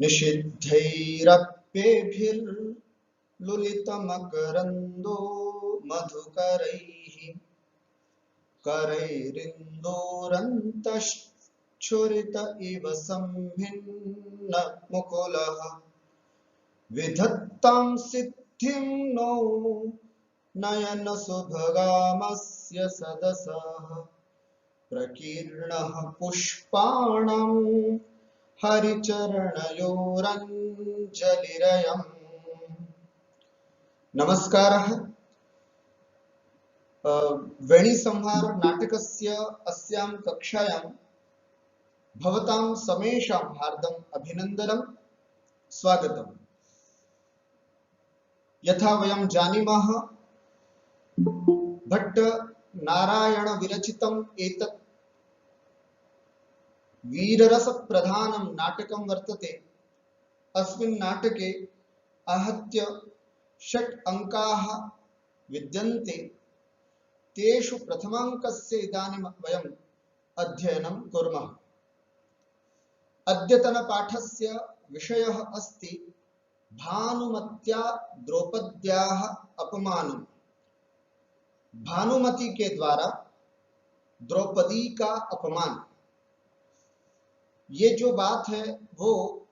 निषिद्धैरप्येभिर्लुलितमकरन्दो मधुकरैः करैरिन्दोरन्तश्छुरित इव सम्भिन्न मुकुलः विधत्तां सिद्धिं नो नयनसुभगामस्य सदसः प्रकीर्णः पुष्पाणां हरिचरणयोरञ्जलिरयम्। नमस्कारः। वेणीसंहार नाटकस्य अस्यां कक्षायां भवतां समेषां हार्दम् अभिनन्दनं स्वागतम्। यथा वयं जानीमः भट्ट नारायण विरचितम् एतत् वीररस प्रधानं नाटकं वर्तते। अस्मिन् नाटके आहत्य 6 अंकाः विद्यन्ते। तेषु प्रथमाङ्कस्य इदानीं वयम् अध्ययनं कुर्मः। अद्यतनपाठस्य विषयः अस्ति भानुमत्या द्रौपद्याः अपमानम्। भानुमति के द्वारा द्रौपदी का अपमान। ये जो बात है वो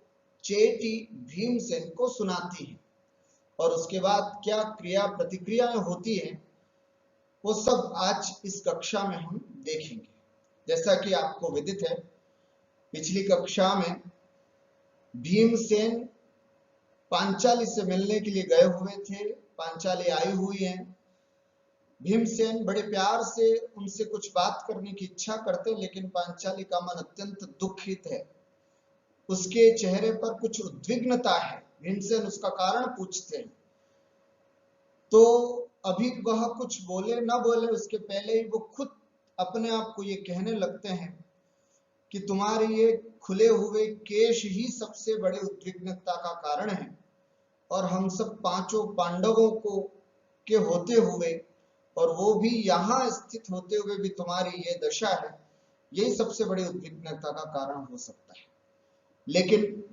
चेटी भीमसेन को सुनाती है और उसके बाद क्या क्रिया प्रतिक्रियाएं होती हैं वो सब आज इस कक्षा में हम देखेंगे। जैसा कि आपको विदित है, पिछली कक्षा में भीमसेन पांचाली से मिलने के लिए गए हुए थे। पांचाली आई हुई है। भीमसेन बड़े प्यार से उनसे कुछ बात करने की इच्छा करते, लेकिन पांचाली का मन अत्यंत दुखित है। उसके चेहरे पर कुछ उद्विग्नता है। भीमसेन उसका कारण पूछते हैं तो अभी वह कुछ बोले न बोले उसके पहले ही वो खुद अपने आप को ये कहने लगते हैं कि तुम्हारे ये खुले हुए केश ही सबसे बड़े उद्विग्नता का कारण है और हम सब 5 पांडवों को के होते हुए और वो भी यहाँ स्थित होते हुए भी तुम्हारी ये दशा है, यही सबसे बड़ी उद्विग्नता का कारण हो सकता है। लेकिन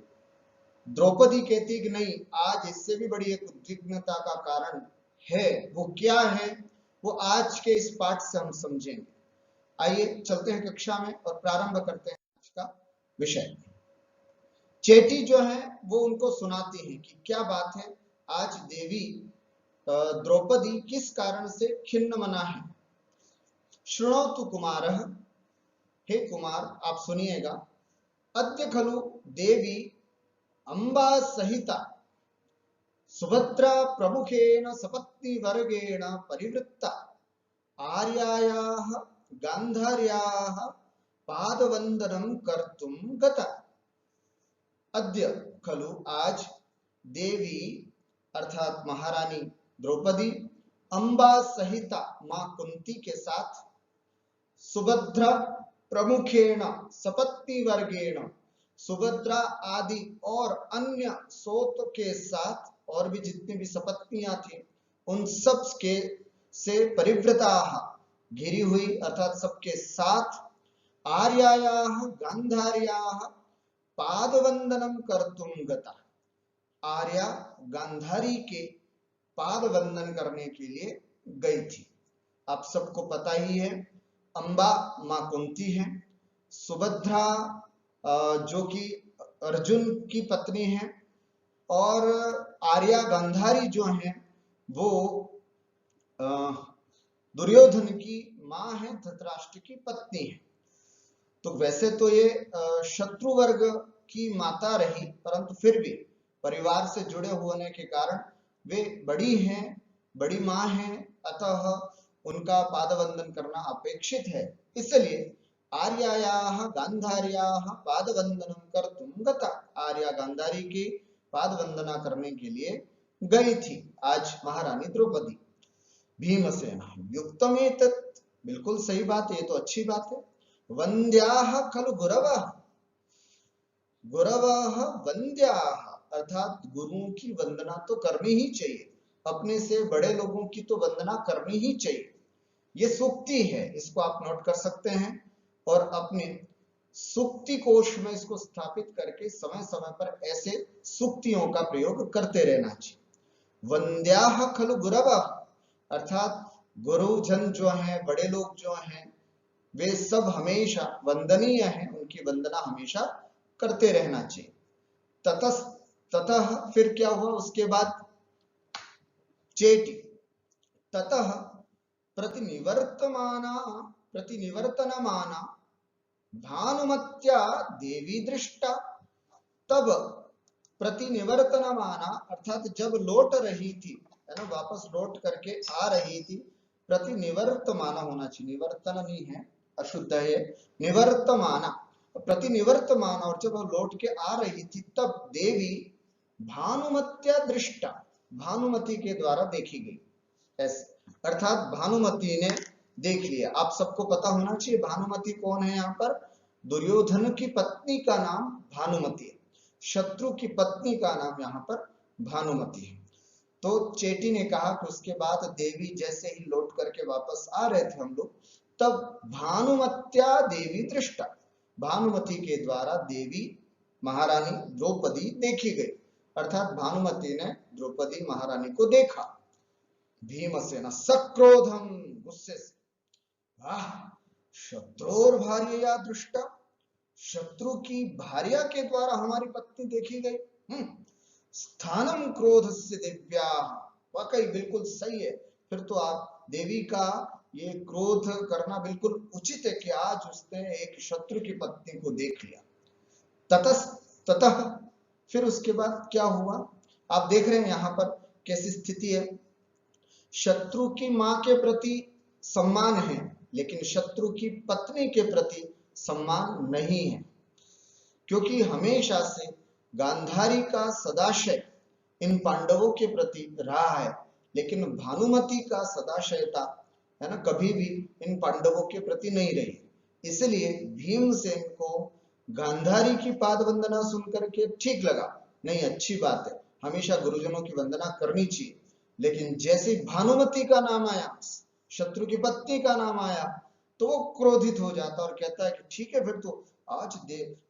द्रौपदी कहती कि नहीं, आज इससे भी बड़ी एक उद्विग्नता का कारण है। वो क्या है वो आज के इस पाठ से हम समझेंगे। आइए चलते हैं कक्षा में और प्रारंभ करते हैं आज का विषय। चेटी जो है वो उनको सुनाती है कि क्या बात है, आज देवी द्रौपदी किस कारण से खिन्न मना है। शृणोतु कुमारः, हे कुमार आप सुनिएगा। अद्य खलु देवी अंबा सहिता सुभद्रा प्रमुखेन सपत्नीवर्गेण परिवृत्ता आर्यायाः गान्धार्याः पादवन्दनं कर्तुं गता। अद्य खलु आज देवी अर्थात महारानी द्रौपदी अंबा सहिता मां कुंती के साथ सुभद्रा प्रमुखेण सपत्नीवर्गेण सुभद्रा आदि और अन्य सोत के साथ और भी जितनी भी सपत्नियां थी उन सब के से परिवृता घिरी हुई अर्थात सबके साथ आर्यायाः गांधार्याः पादवंदनम कर्तुम गता। आर्या गांधारी के पाद वंदन करने के लिए गई थी। आप सबको पता ही है, अंबा मां कुंती है, सुभद्रा जो कि अर्जुन की पत्नी है और आर्या गांधारी जो है वो दुर्योधन की मां है, धृतराष्ट्र की पत्नी है। तो वैसे तो ये शत्रु वर्ग की माता रही, परंतु फिर भी परिवार से जुड़े होने के कारण वे बड़ी हैं, बड़ी मां हैं, अतः उनका पादवंदन करना अपेक्षित है। इसलिए आर्यायाः गांधार्याः पादवंदनं कर्तुं गता। आर्या गांधारी की पादवंदना करने के लिए गई थी आज महारानी द्रौपदी। भीमसेन युक्तमेतत्, बिल्कुल सही बात है, ये तो अच्छी बात है। वन्द्याः खलु गुरवः, गुरवः वन्द्याः अर्थात गुरुओं की वंदना तो करनी ही चाहिए। अपने से बड़े लोगों की तो वंदना करनी ही चाहिए। ये सूक्ति है, इसको आप नोट कर सकते हैं और अपने सुक्ति कोश में इसको स्थापित करके समय समय पर ऐसे सुक्तियों का प्रयोग करते रहना चाहिए। वंद्याह खलु गुरव, अर्थात गुरुजन जो हैं, बड़े लोग जो हैं, वे सब हमेशा वंदनीय हैं, उनकी वंदना हमेशा करते रहना चाहिए। ततः फिर क्या हुआ उसके बाद, चेटी ततः प्रतिनिवर्तनमाना भानुमत्या देवी दृष्टा। तब प्रतिनिवर्तनमाना अर्थात जब लौट रही थी, है ना, वापस लौट करके आ रही थी, प्रतिनिवर्तमाना होना चाहिए, निवर्तन नहीं है, अशुद्ध है, निवर्तमाना, प्रतिनिवर्तमाना, और जब वो लौट के आ रही थी तब देवी भानुमत्या दृष्टा, भानुमति के द्वारा देखी गई। ऐसे अर्थात भानुमति ने देख लिया। आप सबको पता होना चाहिए भानुमति कौन है। यहाँ पर दुर्योधन की पत्नी का नाम भानुमति है, शत्रु की पत्नी का नाम यहाँ पर भानुमति है। तो चेटी ने कहा कि उसके बाद देवी जैसे ही लौट करके वापस आ रहे थे हम लोग, तब भानुमत्या देवी दृष्टा, भानुमति के द्वारा देवी महारानी द्रौपदी देखी गई, अर्थात भानुमति ने द्रौपदी महारानी को देखा। भीमसेन सक्रोधम, गुस्से से, शत्रुर भार्या दृष्टा, शत्रु की भार्या के द्वारा हमारी पत्नी देखी गई। स्थानम क्रोध से दिव्या, वाकई बिल्कुल सही है। फिर तो आप देवी का ये क्रोध करना बिल्कुल उचित है कि आज उसने एक शत्रु की पत्नी को देख लिया। ततः फिर उसके बाद क्या हुआ, आप देख रहे हैं यहाँ पर कैसी स्थिति है। शत्रु की मां के प्रति सम्मान है, लेकिन शत्रु की पत्नी के प्रति सम्मान नहीं है, क्योंकि हमेशा से गांधारी का सदाशय इन पांडवों के प्रति रहा है, लेकिन भानुमति का सदाशयता, है ना, कभी भी इन पांडवों के प्रति नहीं रही। इसलिए भीमसेन को गांधारी की पाद वंदना सुनकर के ठीक लगा, नहीं अच्छी बात है, हमेशा गुरुजनों की वंदना करनी चाहिए। लेकिन जैसे भानुमति का नाम आया, शत्रु की पत्नी का नाम आया, तो वो क्रोधित हो जाता और कहता है कि ठीक है, फिर तो आज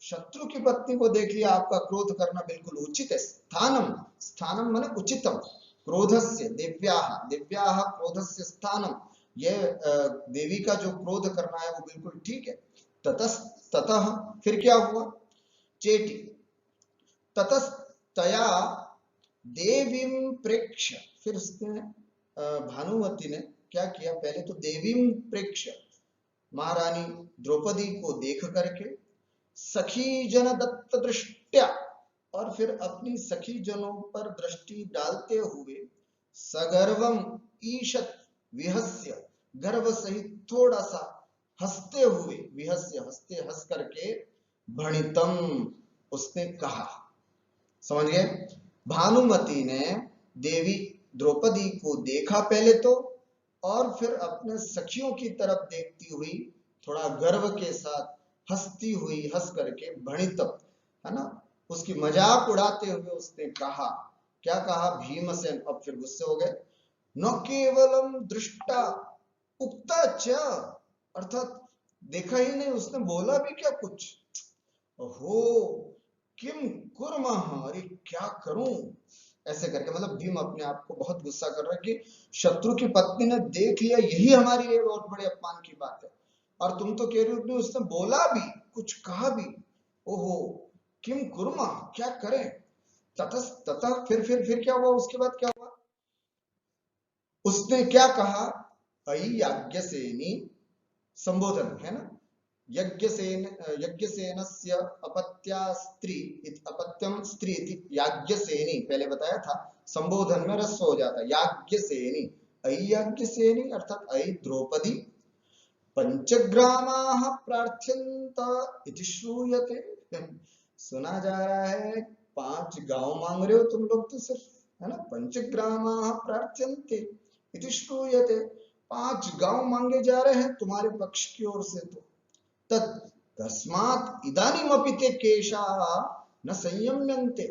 शत्रु की पत्नी को देख लिया, आपका क्रोध करना बिल्कुल उचित है। स्थानम, स्थानम माने उचितम, क्रोधस्य दिव्याह, दिव्याह क्रोधस्य स्थानम, ये देवी का जो क्रोध करना है वो बिल्कुल ठीक है। ततः फिर क्या हुआ, चेटी ततस्तया देवीं प्रेक्ष्य, फिर उसने भानुमति ने क्या किया, पहले तो देवीं प्रेक्ष्य, महारानी द्रौपदी को देख करके, सखी जन दत्त दृष्टया, और फिर अपनी सखी जनों पर दृष्टि डालते हुए, सगर्वम ईशत विहस्य, गर्व सहित थोड़ा सा हंसते हुए, विहस्य हंसते, हंस करके, भणितम, उसने कहा। समझ गए, भानुमति ने देवी द्रौपदी को देखा पहले तो, और फिर अपने सखियों की तरफ देखती हुई थोड़ा गर्व के साथ हंसती हुई, हंस करके, भणितम, है ना, उसकी मजाक उड़ाते हुए उसने कहा। क्या कहा, भीमसेन अब फिर गुस्से हो गए। न केवलम दृष्टा उक्ता च, अर्थात देखा ही नहीं, उसने बोला भी क्या कुछ, हो किम कुर्मः, अरे क्या करूं, ऐसे करके, मतलब भीम अपने आप को बहुत गुस्सा कर रहा है कि शत्रु की पत्नी ने देख लिया, यही हमारी लिए बहुत बड़े अपमान की बात है, और तुम तो कह रही हो उसने बोला भी, कुछ कहा भी, ओहो किम कुर्मा, क्या करें। ततः फिर क्या हुआ, उसके बाद क्या हुआ, उसने क्या कहा, अयि याज्ञसेनी, संबोधन है ना, यज्ञसेनस्य अपत्या स्त्री, अपत्यम स्त्री याज्ञसेनी पहले बताया था, संबोधन में रस्व हो जाता, याज्ञसेनी, अयि याज्ञसेनी अर्थात अयि द्रौपदी, पंचग्रामाः प्रार्थ्यन्त इति श्रूयते, सुना जा रहा है 5 गांव मांग रहे हो तुम लोग तो सिर्फ, है ना, पंचग्रामाः प्रार्थ्यन्ते इति श्रूयते, 5 गांव मांगे जा रहे हैं तुम्हारे पक्ष की ओर से, तो तस्मात् इदानीमपि ते केशाः न संयम्यन्ते,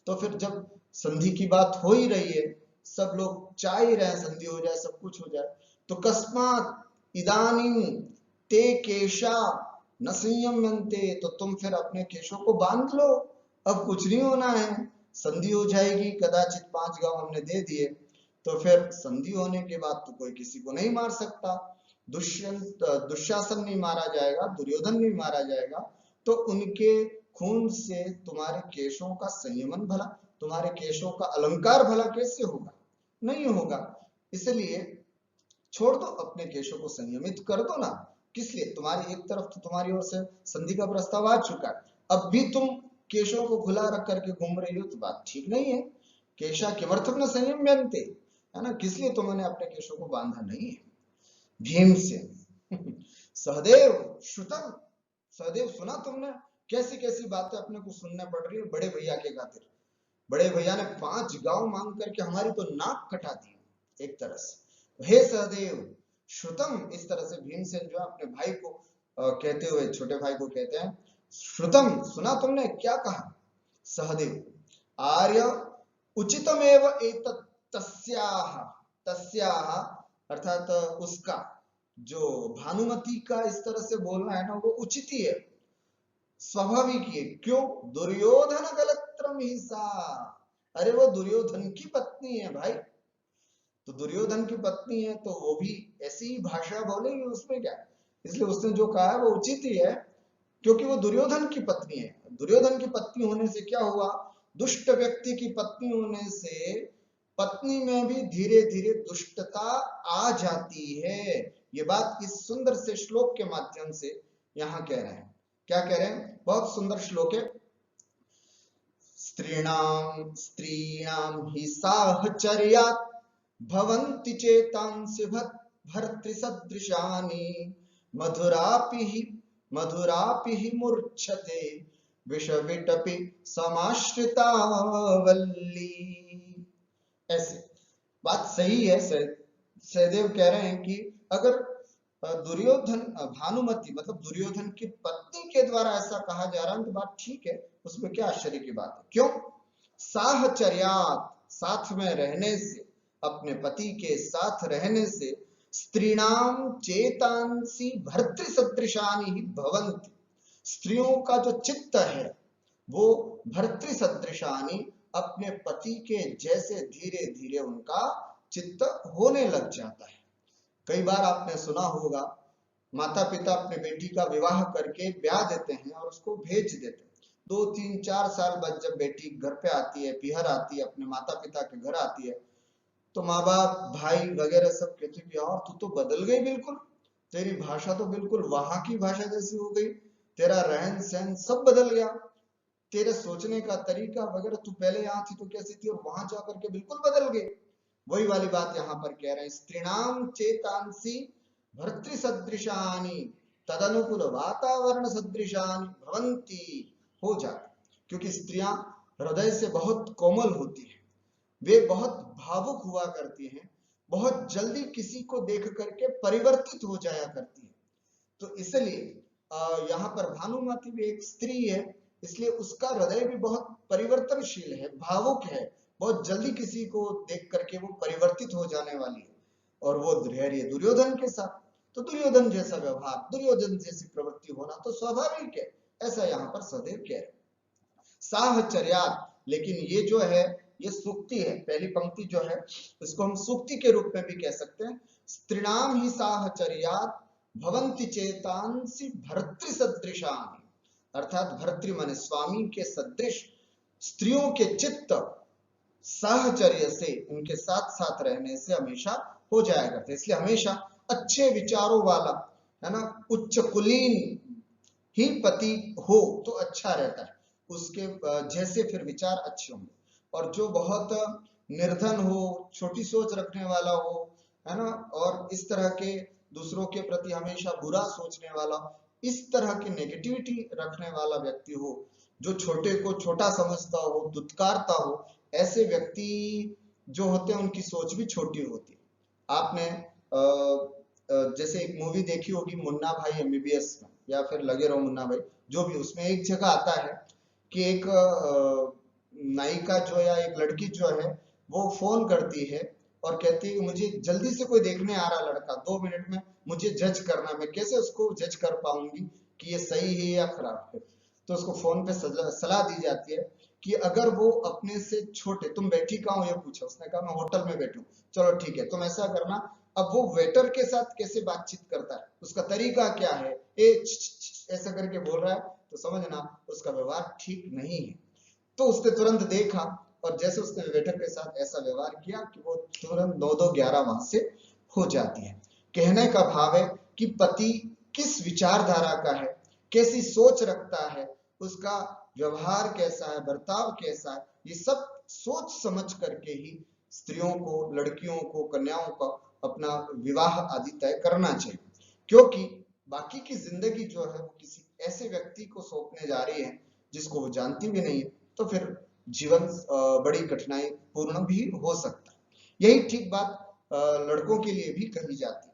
तो फिर जब संधि की बात हो ही रही है, सब लोग चाह ही रहे हैं संधि हो जाए, सब कुछ हो जाए, तो कस्मात् इदानीं ते केशा, न संयम्यन्ते, तो तुम फिर अपने केशों को बांध लो, अब कुछ नहीं होना है, संधि हो जाएगी, कदाचित 5 गांव हमने दे दिए तो फिर संधि होने के बाद तो कोई किसी को नहीं मार सकता, दुशासन नहीं मारा जाएगा, दुर्योधन नहीं मारा जाएगा, तो उनके खून से तुम्हारे केशों का संयमन भला, तुम्हारे केशों का अलंकार भला कैसे होगा, नहीं होगा। इसलिए छोड़ दो, अपने केशों को संयमित कर दो ना। किस लिए, तुम्हारी एक तरफ तो तुम्हारी ओर से संधि का प्रस्ताव आ चुका है, अब भी तुम केशों को खुला रख करके घूम रही हो तो बात ठीक नहीं है। केशा किमर्थम न संयम्यन्ते, है ना, किस लिए तुमने अपने केशों को बांधा नहीं है। भीमसेन सहदेव श्रुतम, सहदेव सुना तुमने, कैसी कैसी बातें अपने को सुनना पड़ रही है बड़े भैया के खातिर। बड़े भैया ने 5 गांव मांग करके हमारी तो नाक कटा दी एक तरह से। हे सहदेव श्रुतम, इस तरह से भीमसेन जो अपने भाई को कहते हुए, छोटे भाई को कहते हैं, श्रुतम सुना तुमने, क्या कहा। सहदेव आर्य उचितमेव एतत् तस्याः, तस्याः अर्थात उसका, जो भानुमति का इस तरह से बोलना है ना, वो उचित ही है, स्वाभाविक ही है। क्यों, दुर्योधन गलत्रम ही सा, अरे वो दुर्योधन की पत्नी है भाई, तो दुर्योधन की पत्नी है तो वो भी ऐसी ही भाषा बोलेगी, उसमें क्या, इसलिए उसने जो कहा है वो उचित ही है, क्योंकि वो दुर्योधन की पत्नी है। दुर्योधन की पत्नी होने से क्या हुआ, दुष्ट व्यक्ति की पत्नी होने से पत्नी में भी धीरे धीरे दुष्टता आ जाती है। ये बात इस सुंदर से श्लोक के माध्यम से यहाँ कह रहे हैं। क्या कह रहे हैं, बहुत सुंदर श्लोक है। स्त्रीणाम ही साहचर्यात् भवन्ति चेतांसि भर्तृसदृशानि, मधुरापि ही मूर्छते विषविटपि समाश्रिता वल्ली। ऐसे बात सही है, सहदेव कह रहे हैं कि अगर दुर्योधन, भानुमति मतलब दुर्योधन की पत्नी के द्वारा ऐसा कहा जा रहा है तो बात ठीक है, उसमें क्या आश्चर्य की बात है। क्यों, साहचर्यात्, साथ में रहने से, अपने पति के साथ रहने से, स्त्रीणाम चेतांसी भर्तृ सदृशानि ही भवन्ति, स्त्रियों का जो चित्त है वो भर्तृ सदृशानि, अपने पति के जैसे धीरे धीरे उनका चित्त होने लग जाता है। कई बार आपने सुना होगा, माता पिता अपने बेटी का विवाह करके ब्याह देते हैं और उसको भेज देते हैं। 2, 3, 4 साल बाद जब बेटी घर पे आती है, पिहर आती है, अपने माता पिता के घर आती है, तो माँ बाप भाई वगैरह सब कहते हैं कि यार तू तो बदल गई, बिल्कुल तेरी भाषा तो बिल्कुल वहां की भाषा जैसी हो गई, तेरा रहन सहन सब बदल गया, तेरे सोचने का तरीका वगैरह, तू पहले यहाँ थी तो कैसी थी और वहां जाकर के बिल्कुल बदल गए। वही वाली बात यहाँ पर कह रहे हैं, स्त्रीणाम चेतांसी भर्तृ सदृशानी तदनुकूल वातावरण सदृशानी भवंती, हो जाती, क्योंकि स्त्रियां हृदय से बहुत कोमल होती हैं, वे बहुत भावुक हुआ करती हैं, बहुत जल्दी किसी को देख करके परिवर्तित हो जाया करती है। तो इसलिए यहाँ पर भानुमति भी एक स्त्री है, इसलिए उसका हृदय भी बहुत परिवर्तनशील है, भावुक है, बहुत जल्दी किसी को देख करके वो परिवर्तित हो जाने वाली है। और वो धैर्य दुर्योधन के साथ, तो दुर्योधन जैसा व्यवहार, दुर्योधन जैसी प्रवृत्ति होना तो स्वाभाविक है, ऐसा यहाँ पर सदैव कह रहे। साहचर्यात्, लेकिन ये जो है ये सूक्ति है, पहली पंक्ति जो है इसको हम सूक्ति के रूप में भी कह सकते हैं। स्त्रीणाम ही साहचर्यात् भवन्ति चेतांसि भर्तृ सदृशानि, अर्थात भर्तृ माने स्वामी के सदृश स्त्रियों के चित्त साहचर्य से, उनके साथ साथ रहने से हमेशा हो जाया करते, इसलिए हमेशा अच्छे विचारों वाला, है ना, उच्च कुलीन ही पति हो तो अच्छा रहता है, उसके जैसे फिर विचार अच्छे होंगे। और जो बहुत निर्धन हो, छोटी सोच रखने वाला हो, है ना, और इस तरह के दूसरों के प्रति हमेशा बुरा सोचने वाला, इस तरह की नेगेटिविटी रखने वाला व्यक्ति हो, जो छोटे को छोटा समझता हो, दुत्कारता हो, ऐसे व्यक्ति जो होते हैं उनकी सोच भी छोटी होती है। आपने जैसे एक मूवी देखी होगी मुन्ना भाई एमबीबीएस में, या फिर लगे रहो मुन्ना भाई, जो भी, उसमें एक जगह आता है कि एक नायिका जो, या एक लड़की जो है वो फोन करती है और कहती है मुझे जल्दी से कोई देखने आ रहा लड़का, 2 मिनट में मुझे जज करना, मैं कैसे उसको जज कर पाऊंगी कि ये सही है या खराब है, तो उसको फोन पे सलाह दी जाती है कि अगर वो अपने से छोटे, तुम बैठी कहाँ हो ये पूछा, उसने कहा मैं होटल में बैठूं, चलो ठीक है तुम ऐसा करना, अब वो वेटर के साथ कैसे बातचीत करता है, उसका तरीका क्या है, ऐसा करके बोल रहा है, तो समझना उसका व्यवहार ठीक नहीं है। तो उसने तुरंत देखा और जैसे उसने वेटर के साथ ऐसा व्यवहार किया कि वो तुरंत 9-2-11 वहां से हो जाती है। कहने का भाव है कि पति किस विचारधारा का है, कैसी सोच रखता है, उसका व्यवहार कैसा है, बर्ताव कैसा है, ये सब सोच समझ करके ही स्त्रियों को, लड़कियों को, कन्याओं को अपना विवाह आदि तय करना चाहिए। क्योंकि बाकी की जिंदगी जो है वो किसी ऐसे व्यक्ति को सौंपने जा रही है जिसको वो जानती भी नहीं है, तो फिर जीवन बड़ी कठिनाई पूर्ण भी हो सकता है। यही ठीक बात लड़कों के लिए भी कही जाती है।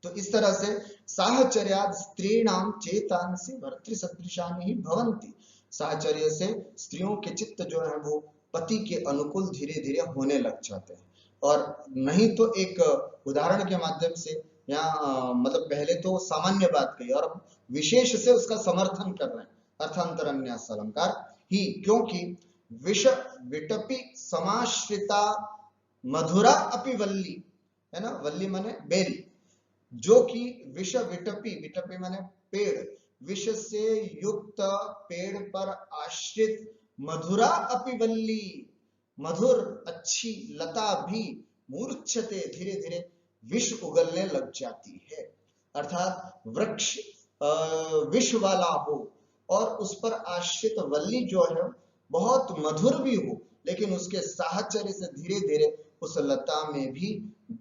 तो इस तरह से साहचर्याद स्त्रीणाम चेतांसि भर्तृसदृशानि भवन्ति, साहचर्य से स्त्रियों के चित्त जो है वो पति के अनुकूल धीरे धीरे होने लग जाते हैं। और नहीं तो एक उदाहरण के माध्यम से यहाँ मतलब पहले तो सामान्य बात कही और विशेष से उसका समर्थन कर रहे हैं, अर्थांतरन्यास अलंकार ही, क्योंकि विष विटपी समाश्रिता मधुरा अपि वल्ली, है ना, वल्ली माने बेरी, जो कि विष विटपी, विटपी माने पेड़, विष से युक्त पेड़ पर आश्रित मधुरा अपि वल्ली, मधुर अच्छी लता भी मूर्छते धीरे धीरे विष उगलने लग जाती है। अर्थात वृक्ष विष वाला हो और उस पर आश्रित वल्ली जो है बहुत मधुर भी हो, लेकिन उसके साहचर्य से धीरे धीरे उस लता में भी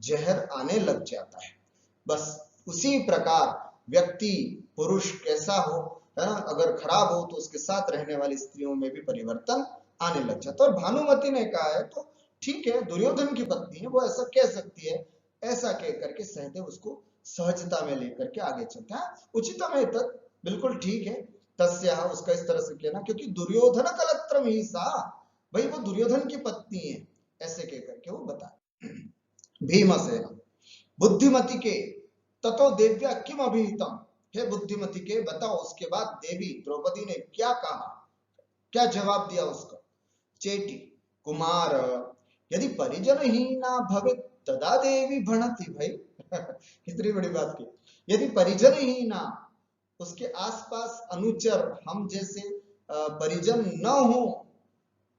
जहर आने लग जाता है। बस उसी प्रकार व्यक्ति पुरुष कैसा हो, है ना, अगर खराब हो तो उसके साथ रहने वाली स्त्रियों में भी परिवर्तन आने लग जाता है। और भानुमति ने कहा है तो ठीक है, दुर्योधन की पत्नी है वो ऐसा कह सकती है, ऐसा कह करके सहदेव उसको सहजता में लेकर के आगे चलता है। उचितम है तत्, बिल्कुल ठीक है, तस्या उसका इस तरह से कहना, क्योंकि दुर्योधन कलत्रम ही सा, भाई वो दुर्योधन की पत्नी है, ऐसे कह करके वो बता। भीमसेन बुद्धिमती के ततो देव्या किम अभिहितम, हे बुद्धिमती के बताओ उसके बाद देवी द्रौपदी ने क्या कहा, क्या जवाब दिया उसका। चेटी कुमार यदि परिजन ही ना भवे तदा देवी भणति, भाई कितनी बड़ी बात की, यदि परिजन ही ना, उसके आसपास अनुचर हम जैसे परिजन न हो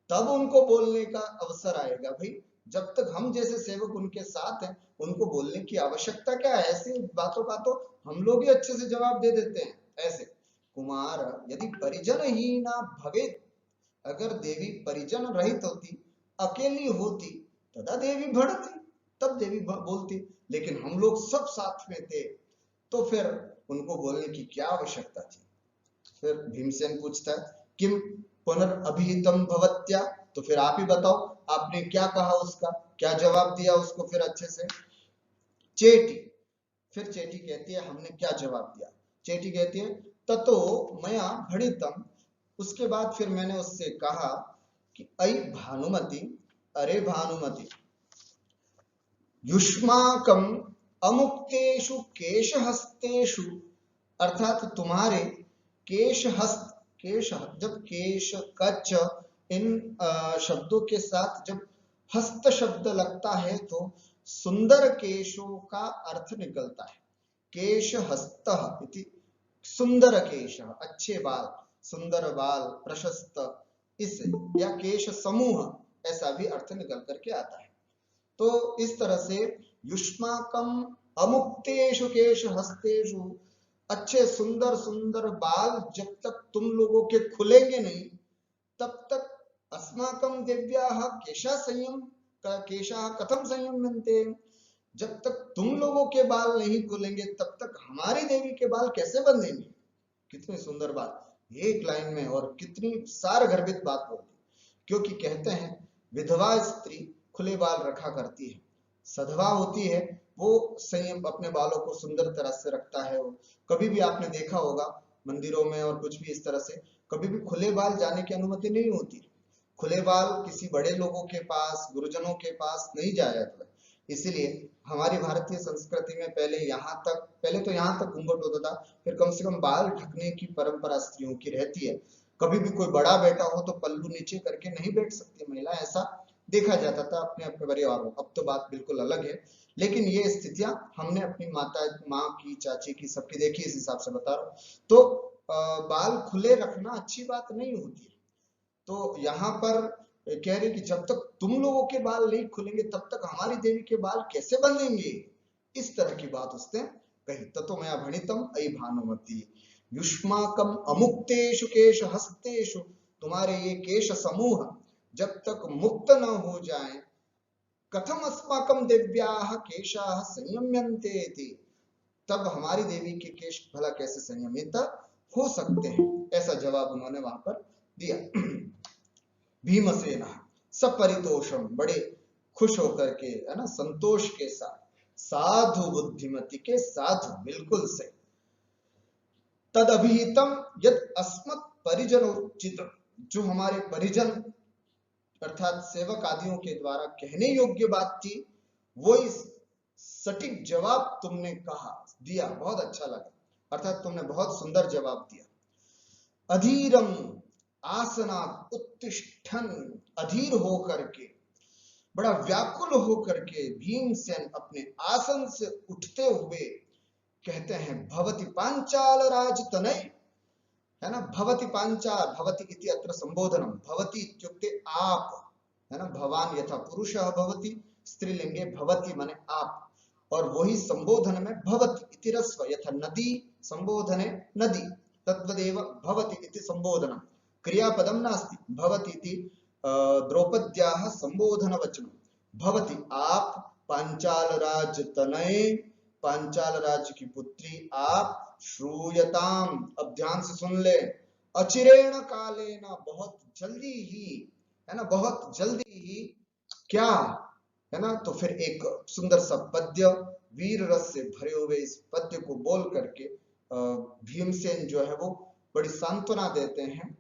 तब उनको बोलने का अवसर आएगा। भाई जब तक हम जैसे सेवक उनके साथ हैं उनको बोलने की आवश्यकता क्या है, ऐसी बातों का तो हम लोग ही अच्छे से जवाब दे देते हैं। ऐसे कुमार यदि परिजन ही ना भवे, अगर देवी परिजन रहित होती, अकेली होती, तदा देवी भड़ती, तब देवी बोलती, लेकिन हम लोग सब साथ में थे तो फिर उनको बोलने की क्या आवश्यकता थी। फिर भीमसेन पूछता है किम पुनरअभिहितम भवत्या, तो फिर आप ही बताओ आपने क्या कहा, उसका क्या जवाब दिया उसको फिर अच्छे से। चेटी, फिर चेटी कहती है हमने क्या जवाब दिया। चेटी कहती है ततो मया भणितम, उसके बाद फिर मैंने उससे कहा कि अई भानुमति, अरे भानुमति, युष्माकम अमुक्तेषु केशहस्तेषु, अर्थात तुम्हारे केश हस्त, केश जब केश कच्च इन शब्दों के साथ जब हस्त शब्द लगता है तो सुंदर केशों का अर्थ निकलता है। केश हस्त इति सुंदर केश, अच्छे बाल, सुंदर बाल, प्रशस्त, इस या केश समूह ऐसा भी अर्थ निकल करके आता है। तो इस तरह से युष्माकम अमुक्तेषु केश हस्तेषु, अच्छे सुंदर सुंदर बाल जब तक तुम लोगों के खुलेंगे नहीं तब तक अस्माकम देव्याः केशा संयम केशा कथम संयम्यन्ते, जब तक तुम लोगों के बाल नहीं खुलेंगे तब तक हमारी देवी के बाल कैसे बंधेंगे। कितनी सुंदर बात, एक लाइन में, और कितनी सारगर्भित बात बोलती, क्योंकि कहते हैं विधवा स्त्री खुले बाल रखा करती है, सधवा होती है वो संयम अपने बालों को सुंदर तरह से रखता है। वो कभी भी आपने देखा होगा मंदिरों में और कुछ भी इस तरह से कभी भी खुले बाल जाने की अनुमति नहीं होती। खुले बाल किसी बड़े लोगों के पास, गुरुजनों के पास नहीं जाया जाता, इसीलिए हमारी भारतीय संस्कृति में पहले तो यहाँ तक घूंघट होता था, फिर कम से कम बाल ढकने की परंपरा स्त्रियों की रहती है। कभी भी कोई बड़ा बैठा हो तो पल्लू नीचे करके नहीं बैठ सकती महिला, ऐसा देखा जाता था अपने अपने परिवार में। अब तो बात बिल्कुल अलग है, लेकिन ये स्थितियां हमने अपनी माँ की, चाची की, सबकी देखी, इस हिसाब से बता रहा हूँ। तो बाल खुले रखना अच्छी बात नहीं होती है। तो यहाँ पर कह रहे कि जब तक तुम लोगों के बाल नहीं खुलेंगे तब तक हमारी देवी के बाल कैसे बंधेंगे, इस तरह की बात उसने कही। ततो मया भणितम अयि भानुमति युष्माकम अमुक्तेषु केश हस्तेषु, तुम्हारे ये केश समूह जब तक मुक्त न हो जाए, कथम अस्माकम दिव्याः केशाः संयम्यन्ते, तब हमारी देवी के केश भला कैसे संयमित हो सकते हैं, ऐसा जवाब उन्होंने वहां पर दिया। भीमसेन सपरितोषम, बड़े खुश होकर के, है ना, संतोष के साथ, साधु बुद्धिमति के साधु, बिल्कुल से, तद अभिहितम यद अस्मत् परिजनोचित, जो हमारे परिजन अर्थात सेवक आदियों के द्वारा कहने योग्य बात थी, वो इस सटीक जवाब तुमने कहा, दिया, बहुत अच्छा लगा, अर्थात तुमने बहुत सुंदर जवाब दिया। अधीरम आसनात् उत्तिष्ठन्, अधीर होकर के, बड़ा व्याकुल होकर के भीमसेन अपने आसन से उठते हुए कहते हैं, भवति पांचाल राजतनय, है ना, भवति पांचाल, भवति इति अत्र संबोधनम, भवति इत्युक्ते आप, है ना, भवान यथा पुरुषः भवति, स्त्रीलिंगे भवति माने आप, और वही संबोधन में भवति इति रस्व, यथा नदी संबोधने नदी, तद्वदेव भवति इति संबोधनम, क्रियापदम नास्ति, भवति इति द्रौपद्याः संबोधन वचनम, भवति आप पांचाल राज तनय, पांचाल राज्य की पुत्री आप, श्रूयताम, अब ध्यान से सुन ले, अचिरेण कालेन, बहुत जल्दी ही, है ना, बहुत जल्दी ही, क्या, है ना, तो फिर एक सुंदर सा पद्य, वीर रस से भरे हुए इस पद्य को बोल करके भीमसेन जो है वो बड़ी सांत्वना देते हैं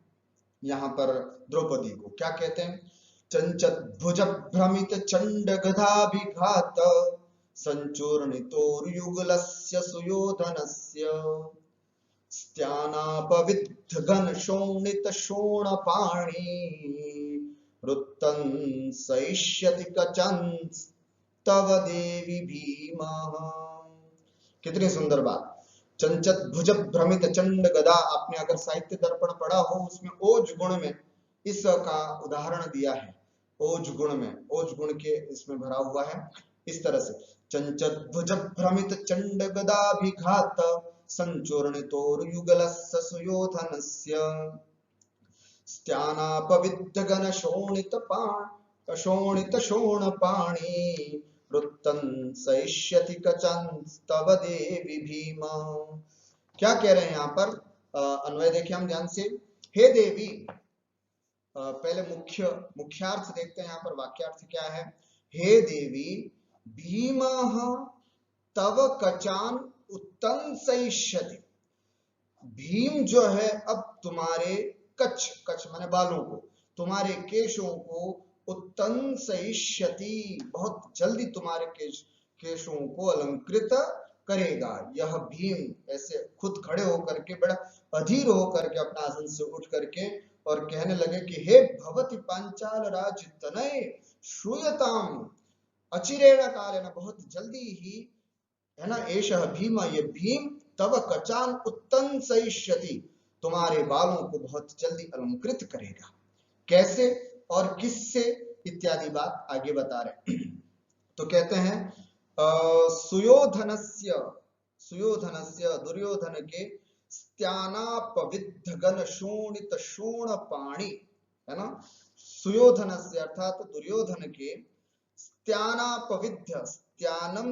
यहाँ पर द्रौपदी को। क्या कहते हैं, चंचत भुज भ्रमित चंड गदाभिघात संचूर्णितोर्युगलस्य सुयोधनस्य, स्त्यानापविद्ध घन शोणित शोणपाणि, वृत्तं सहिष्यति कचंस्तव देवी भीमः। कितनी सुंदर बात, चंचत भुज भ्रमित चंड गदा, आपने अगर साहित्य दर्पण पढ़ा हो उसमें ओज गुण में इसका उदाहरण दिया है, ओज गुण में, ओज गुण के इसमें भरा हुआ है इस तरह से, चंचत भुज भ्रमित चंड गदाभिघात संचूर्णितोर्युगलस्य सुयोधनस्य, स्त्यानापविद्ध गण शोणित शोणपाणि, वृत्तं सहिष्यति कचंस्तव देवी भीम। क्या कह रहे हैं यहाँ पर, अन्वय देखिए हम ध्यान से, हे देवी, पहले मुख्यार्थ देखते हैं यहाँ पर, वाक्यार्थ क्या है, हे देवी, भीमः तव कचान उत्तम सहिष्यति, भीम जो है अब तुम्हारे कच्छ, कच्छ माने बालों को, तुम्हारे केशों को, उत्तम सहिष्यति, बहुत जल्दी तुम्हारे केशों को अलंकृत करेगा। यह भीम ऐसे खुद खड़े होकर के, बड़ा अधीर होकर के अपना आसन से उठ करके और कहने लगे कि हे भवति पांचाल राज तनय श्रूयताम अचिरेण कालेन, बहुत जल्दी ही, है ना, एषः भीम, ये भीम, तव कचान उत्तम सहिष्यति, तुम्हारे बालों को बहुत जल्दी अलंकृत करेगा। कैसे और किससे इत्यादि बात आगे बता रहे। तो कहते हैं सुयोधनस्य दुर्योधन के स्त्यानापविद्ध गण शोणित शोणपाणि, है ना, सुयोधनस्य अर्थात दुर्योधन के स्त्यानापविद्ध, स्त्यानम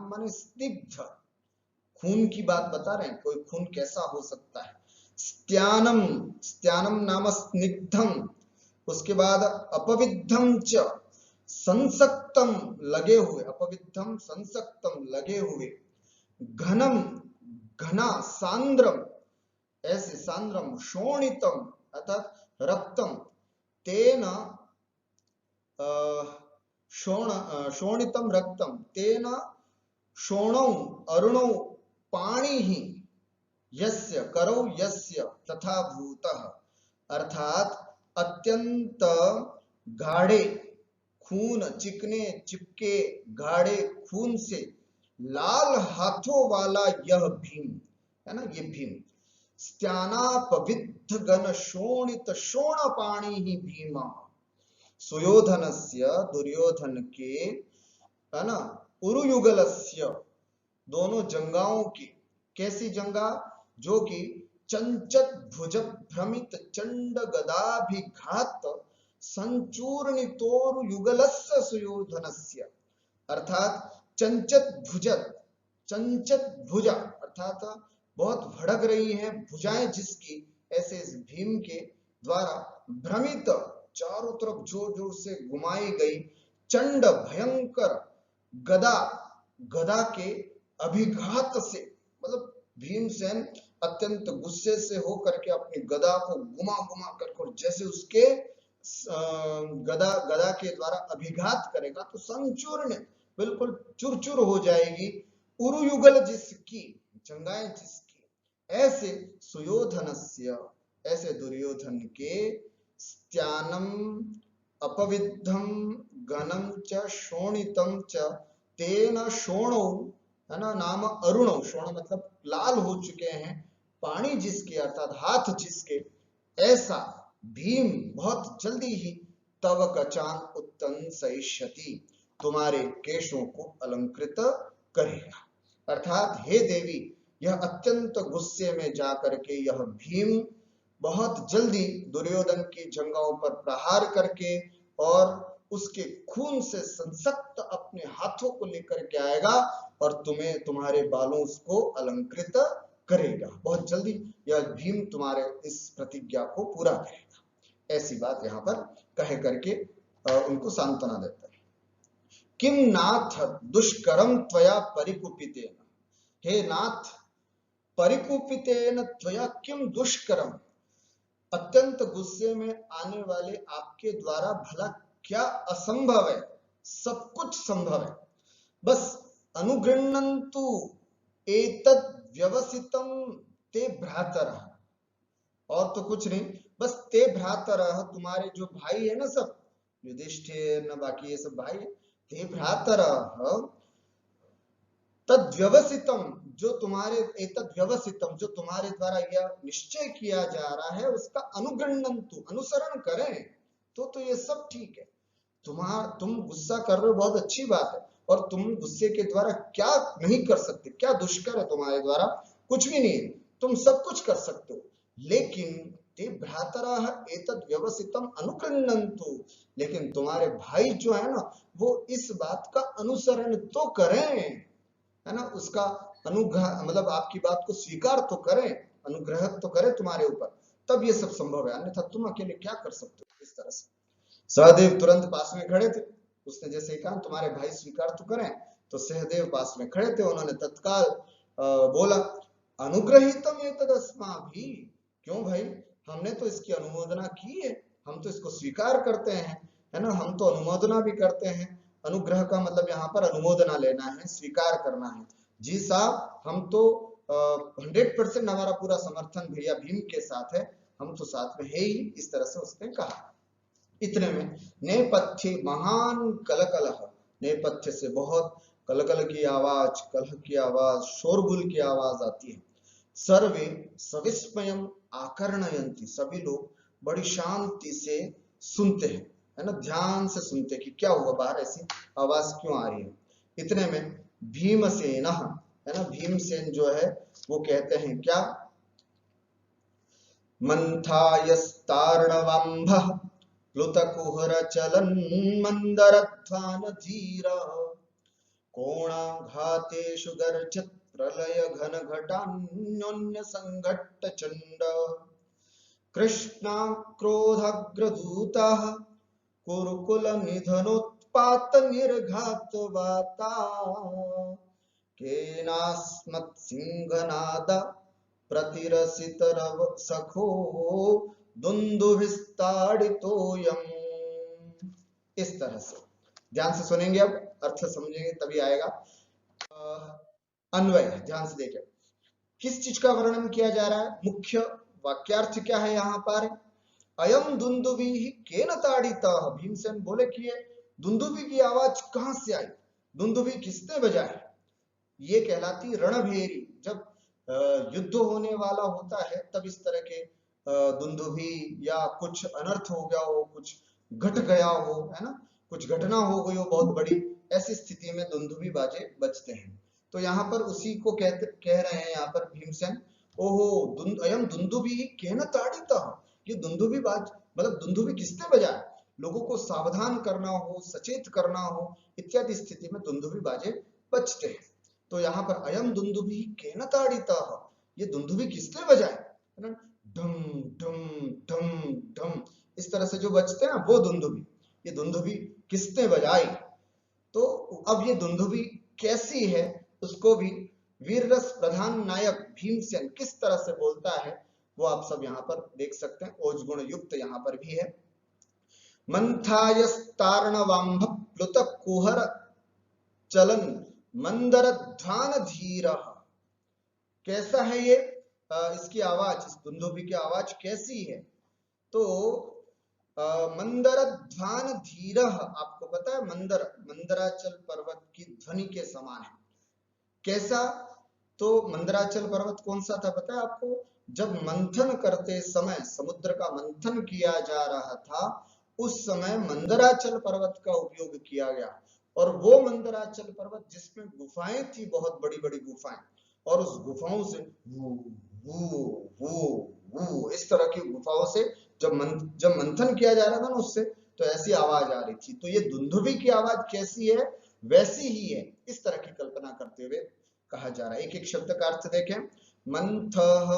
माने स्निग्ध, खून की बात बता रहे हैं, कोई खून कैसा हो सकता है, स्त्यानम नाम स्निग्धम, उसके बाद अपविद्धम च संसक्तम, लगे हुए, अपविद्धम संसक्तम, लगे हुए, घनम, घना, सांद्रम, ऐसे सांद्रम, शोणितम अर्थात रक्तम, तेन शोणितम रक्तम तेन शोणौ अरुणौ पाणी ही यस्य करौ यस्य तथा भूतः, अर्थात अत्यंत गाढ़े खून, चिकने चिपके गाढ़े खून से लाल हाथों वाला यह भीम है ना, ये भीम स्त्यानापविद्ध गण शोणित शोण पाणी ही भीम सुयोधनस्य, दुर्योधन के है ना, उरुयुगलस्य, दोनों जंगाओं की, कैसी जंगा, जो कि चंचत भुज भ्रमित चंड गदाभिघात संचूर्णितोरु युगलस्य सुयोधनस्य, अर्थात चंचत भुजा अर्थात बहुत भड़क रही है भुजाएं जिसकी, ऐसे इस भीम के द्वारा भ्रमित, चारों तरफ जोर जोर से घुमाई गई, चंड भयंकर गदा, गदा के अभिघात से, मतलब भीमसेन अत्यंत गुस्से से होकर के अपनी गदा को घुमा घुमा कर जैसे उसके गदा के द्वारा अभिघात करेगा तो संचूर्ण, बिल्कुल चुरचुर हो जाएगी, उरुयुगल जिसकी, जंगाएं जिसकी, ऐसे सुयोधनस्य, ऐसे दुर्योधन के स्त्यानम अपविद्धम गणम च शोणितम च तेन शोणौ है ना, नाम अरुणौ, शोण मतलब लाल हो चुके हैं, पानी जिसके अर्थात हाथ जिसके, ऐसा भीम बहुत जल्दी ही तव कचान उत्तन सहिष्यति, तुम्हारे केशों को अलंकृत करेगा, अर्थात हे देवी, यह अत्यंत गुस्से में जाकर के यह भीम बहुत जल्दी दुर्योधन की जंगाओं पर प्रहार करके और उसके खून से संसक्त अपने हाथों को लेकर के आएगा और तुम्हें, तुम्हारे बालों को अलंकृत करेगा, बहुत जल्दी यह भीम तुम्हारे इस प्रतिज्ञा को पूरा करेगा, ऐसी बात यहाँ पर कह करके उनको सांत्वना देता है। किम नाथ दुष्करम त्वया परिकुपितेन, हे नाथ परिकुपितेन त्वया किम दुष्करम, अत्यंत गुस्से में आने वाले आपके द्वारा भला क्या असंभव है, सब कुछ संभव है, बस अनुगृह्णन्तु एतद् व्यवसितम ते भ्रातरः, और तो कुछ नहीं, बस ते भ्रातरः, तुम्हारे जो भाई है ना सब, युधिष्ठिर न बाकी ये सब भाई, ते भ्रातरः तद व्यवसितम, जो तुम्हारे एतद व्यवसितम, जो तुम्हारे द्वारा यह निश्चय किया जा रहा है उसका अनुगृह्णन्तु, अनुसरण करें तो ये सब ठीक है, तुम गुस्सा कर रहे हो बहुत अच्छी बात है, और तुम गुस्से के द्वारा क्या नहीं कर सकते, क्या दुष्कर है तुम्हारे द्वारा, कुछ भी नहीं, तुम सब कुछ कर सकते हो, लेकिन ते भ्रातरः एतद् व्यवसितम अनुगृह्णन्तु, लेकिन तुम्हारे भाई जो है ना वो इस बात का अनुसरण तो करें, है ना, उसका अनुग्रह मतलब आपकी बात को स्वीकार तो करें, अनुग्रह तो करें तुम्हारे ऊपर, तब ये सब संभव है, अन्यथा तुम अकेले क्या कर सकते हो। इस तरह से सहदेव तुरंत पास में खड़े थे, उसने जैसे कहा तुम्हारे भाई स्वीकार तो करें, तो सहदेव पास में खड़े थे, उन्होंने तत्काल बोला अनुग्रहितम एतदस्माभि, क्यों भाई, हमने तो इसकी अनुमोदना की है, हम तो इसको स्वीकार करते हैं, है ना, हम तो अनुमोदना भी करते हैं, अनुग्रह का मतलब यहाँ पर अनुमोदना लेना है, स्वीकार करना है, जी साहब हम तो 100% हमारा पूरा समर्थन भैया भीम के साथ है, हम तो साथ में है ही, इस तरह से उसने कहा। इतने में नेपथ्य महान कलकलह, नेपथ्य से बहुत कलकल की आवाज, कलह की आवाज, शोरगुल की आवाज आती है, सर्वे सविस्मयम आकर्णयन्ति, सभी लोग बड़ी शांति से सुनते हैं, है ना, ध्यान से सुनते कि क्या हुआ, बाहर ऐसी आवाज क्यों आ रही है। इतने में भीमसेन, है ना, भीमसेन जो है वो कहते हैं क्या, मंथायस्तार्णवंभः प्लुतकुहरचलन् मंदरध्वान धीरः कोणाघातेषु गर्जत् प्रलय घन घटान्योन्य संघट्ट चंड कृष्णाक्रोधग्रदूतः कुरुकुल निधनोत्पात निर्घात वाता केनास्मत् सिंहनाद प्रतिरसितरव सखो दुन्दुभिस्ताडितोऽयम्। इस तरह से ध्यान से सुनेंगे, अब अर्थ समझेंगे तभी आएगा। अन्वय ध्यान से देखें, किस चीज का वर्णन किया जा रहा है, मुख्य वाक्यार्थ क्या है यहाँ पर, अयम दुंदुभी केन ताड़ितः। भीमसेन बोले कि ये दुंदुभी की आवाज कहां से आई, दुंदुभी किसने बजाई। ये कहलाती रणभेरी। जब युद्ध होने वाला होता है तब इस तरह के दुंदुभी या कुछ अनर्थ हो गया हो, कुछ घट गया हो, है ना, कुछ घटना हो गई हो बहुत बड़ी, ऐसी स्थिति में दुंदुभी बाजे बजते हैं। तो यहाँ पर उसी को कह रहे हैं यहाँ पर भीमसेन, ओहो अयम दुंदुभी केन ताड़ितः, ये दुंदुभी बाज मतलब दुंदुभी किसने बजाया, लोगों को सावधान करना हो, सचेत करना हो, इत्यादि स्थिति में दुंदुभी बाजे बजते हैं। तो यहाँ पर अयम दुंदुभी केन ताड़ितः, ये दुंदुभी किसने बजाए, है ना, ढम ढम ढम ढम इस तरह से जो बजते हैं ना वो दुंदुभी, ये दुंदुभी किसने बजाई। तो अब ये दुंदुभी कैसी है उसको भी वीर रस प्रधान नायक भीमसेन किस तरह से बोलता है वो आप सब यहाँ पर देख सकते हैं, ओज गुण युक्त यहाँ पर भी है। मंथायस्तार्णवाम्भ प्लुत कुहर चलन मंदर ध्वान धीर। कैसा है ये, इसकी आवाज, इस दुंदुभी की आवाज कैसी है, तो मंदर ध्वान धीर, आपको पता है मंदर, मंदराचल पर्वत की ध्वनि के समान है। कैसा, तो मंदराचल पर्वत कौन सा था पता है आपको, जब मंथन करते समय समुद्र का मंथन किया जा रहा था उस समय मंदराचल पर्वत का उपयोग किया गया, और वो मंदराचल पर्वत जिसमें गुफाएं थी, बहुत बड़ी बड़ी गुफाएं, और उस गुफाओं से वो इस तरह की गुफाओं से जब मंथन किया जा रहा था ना उससे, तो ऐसी आवाज आ रही थी। तो ये दुंदुभी की आवाज कैसी है, वैसी ही है, इस तरह की कल्पना करते हुए कहा जा रहा है। एक एक शब्द का अर्थ देखें, मंथः